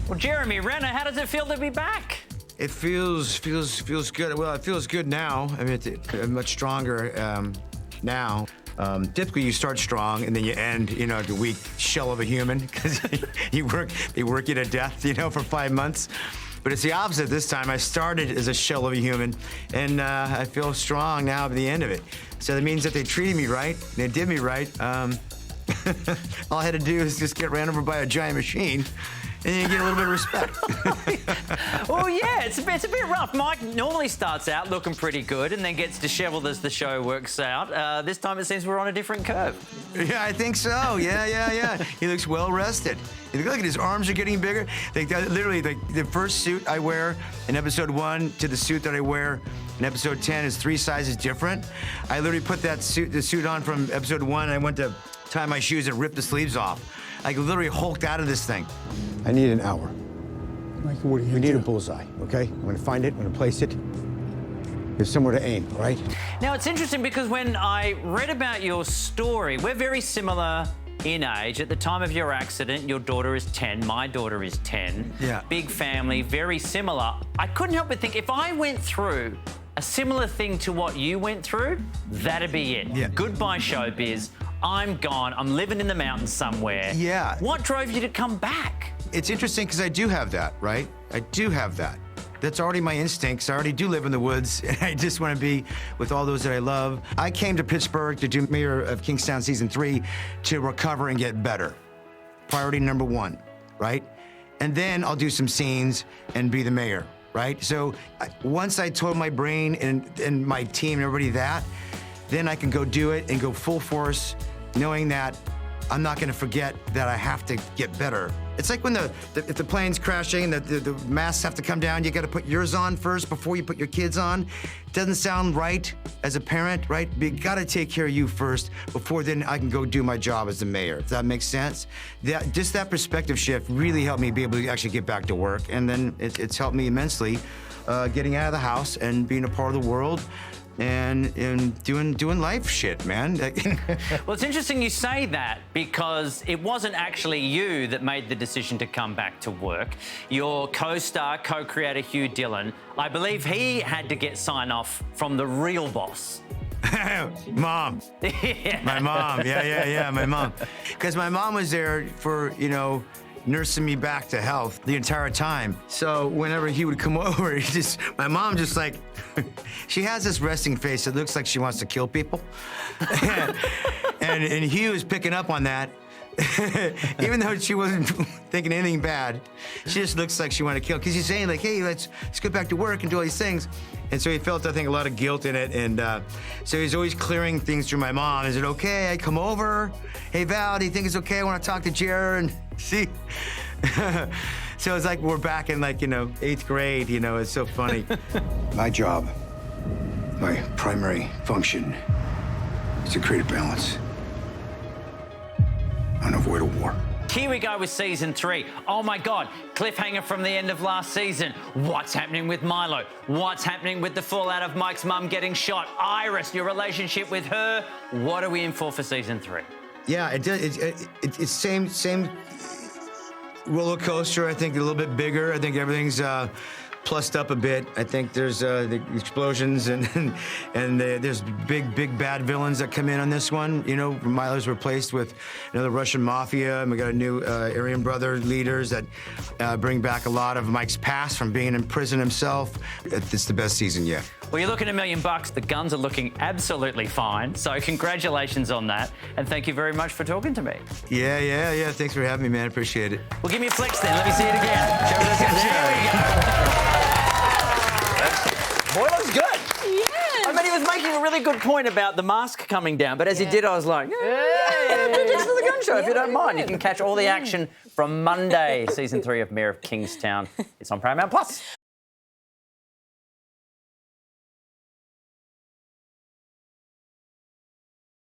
Well, Jeremy Renner, how does it feel to be back? It feels good. Well, it feels good now. I mean, it's much stronger now. Typically, you start strong and then you end, the weak shell of a human because they work you to death, for 5 months. But it's the opposite this time. I started as a shell of a human, and I feel strong now at the end of it. So that means that they treated me right, and they did me right. All I had to do is just get ran over by a giant machine, and you get a little bit of respect. Well, yeah, it's a bit rough. Mike normally starts out looking pretty good and then gets disheveled as the show works out. This time it seems we're on a different curve. Yeah, I think so. Yeah. He looks well rested. Look at his arms are getting bigger. Literally, the first suit I wear in episode 1 to the suit that I wear in episode 10 is 3 sizes different. I literally put the suit on from episode 1, and I went to tie my shoes and rip the sleeves off. I literally hulked out of this thing. I need an hour. Mikey, what are you We need do? a bullseye, okay? I'm gonna find it, I'm gonna place it. There's somewhere to aim, all right? Now, it's interesting because when I read about your story, we're very similar in age. At the time of your accident, your daughter is 10, my daughter is 10. Yeah. Big family, very similar. I couldn't help but think if I went through a similar thing to what you went through, that'd be it. Yeah. Goodbye, showbiz. I'm gone. I'm living in the mountains somewhere. Yeah. What drove you to come back? It's interesting because I do have that, right? I do have that. That's already my instincts. I already do live in the woods, and I just want to be with all those that I love. I came to Pittsburgh to do Mayor of Kingstown Season 3 to recover and get better. Priority number 1, right? And then I'll do some scenes and be the mayor, right? So once I told my brain and my team and everybody that, then I can go do it and go full force, knowing that I'm not going to forget that I have to get better. It's like when if the plane's crashing and the masks have to come down, you got to put yours on first before you put your kids on. It doesn't sound right as a parent, right? But you got to take care of you first before then I can go do my job as the mayor. If that makes sense? Just that perspective shift really helped me be able to actually get back to work. And then it's helped me immensely getting out of the house and being a part of the world. And doing life shit, man. Well, it's interesting you say that because it wasn't actually you that made the decision to come back to work. Your co-star, co-creator Hugh Dillon, I believe he had to get sign-off from the real boss. Mom. Yeah. My mom. Yeah, my mom. Because my mom was there for, nursing me back to health the entire time. So whenever he would come over, my mom just like, she has this resting face that looks like she wants to kill people. and Hugh is picking up on that. Even though she wasn't thinking anything bad, she just looks like she wanted to kill. Because he's saying like, hey, let's get back to work and do all these things. And so he felt, I think, a lot of guilt in it. And so he's always clearing things through my mom. Is it okay I come over? Hey, Val, do you think it's okay? I want to talk to Jer and see. So it's like we're back in 8th grade, it's so funny. My job, my primary function is to create a balance and avoid a war. Here we go with season 3. Oh my God, cliffhanger from the end of last season. What's happening with Milo? What's happening with the fallout of Mike's mum getting shot? Iris, your relationship with her. What are we in for season 3? Yeah, it's same roller coaster. I think a little bit bigger. I think everything's plussed up a bit. I think there's the explosions and there's big bad villains that come in on this one. Milo's replaced with another Russian mafia, and we got a new Aryan brother leaders that bring back a lot of Mike's past from being in prison himself. It's the best season yet. Well, you're looking $1 million. The guns are looking absolutely fine. So congratulations on that. And thank you very much for talking to me. Yeah. Thanks for having me, man. Appreciate it. Well, give me a flex then. Let me see it again. Show me those guns. There we go. Boy, looks good. Yes. I mean, he was making a really good point about the mask coming down, but as he did, I was like, hey, just for the gun show, if you don't mind. You can catch all the action from Monday, season 3 of Mayor of Kingstown. It's on Paramount Plus.